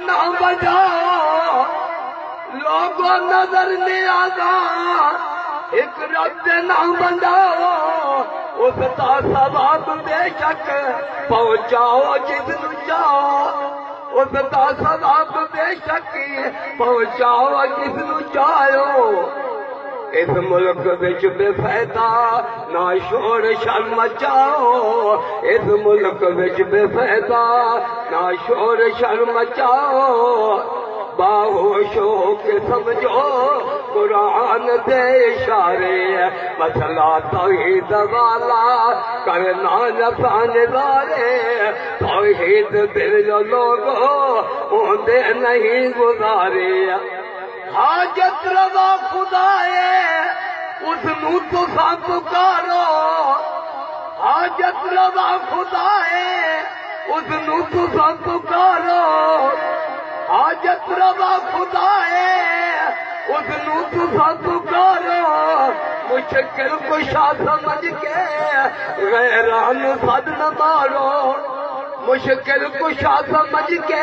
نہ بجا لوگوں نظر نیازا ایک رب نہ بناؤ اس کا ثواب بے شک پہنچاؤ جس نو چاہو اس کا ثواب بے شک پہنچاؤ جس نو چاہو اس ملک وچ بے فائدہ نہ شور شر مچاؤ اس ملک وچ بے فائدہ نہ شور شر مچاؤ باہوش ہو کے سمجھو قرآن دے اشارے مسئلہ توحید والا کرنا نسانے دارے توحید دل جو لوگوں اوندے نہیں گزارے حاجت رضا خدا ہے اس نو تساں پکارو حاجت رضا خدا ہے اس نو تساں پکارو حاجت رضا خدا ہے اس نو تساں پکارو مشکل کشا سمجھ کے غیران صد نہ مارو مشکل کشا سمجھ کے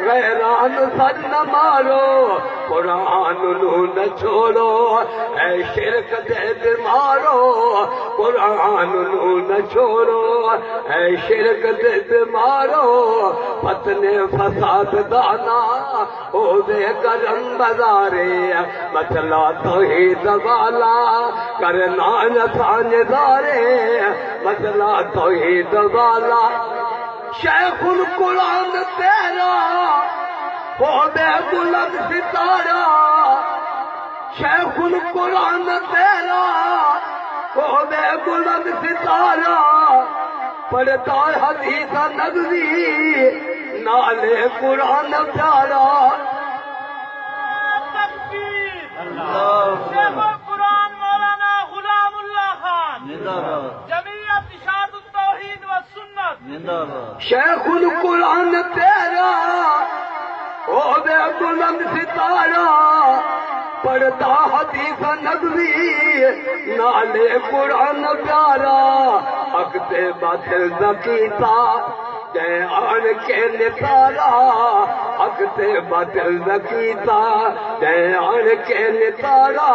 غیران صد نہ مارو قرآن نو نہ چھوڑو اے شرک دے بیمارو قرآن نو نہ چھوڑو اے شرک دے بیمارو فتنے فساد دانا ہو دے کرم بازارے مسئلہ توحید والا کرنا نسان دارے مسئلہ توحید والا شیخ القرآن تیرا ہو بے بلند ستارہ شیخ القرآن تیرا ہو بے بلند ستارہ پڑھتا حدیث نبوی نالے قرآن پیارا شیخ القرآن مولانا غلام اللہ خان جمعیت اشاعت التوحید والسنت شیخ القرآن تیرا ہو بے بلند ستارہ پڑھتا حدیث نبوی نالے قرآن پیارا حق تے باطل زکیتا جے آن کے نتارا حق تے باطل زکیتا جے آن کے نتارا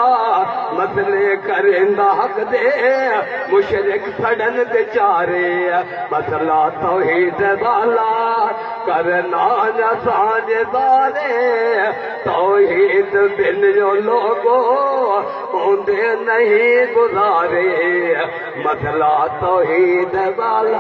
مسئلے کرندہ حق دے مشرک سڑن دے چارے مسئلہ توحید والا کرنا نسان دارے توحید بن جو لوگوں ہوندے نہیں گزارے مسئلہ توحید والا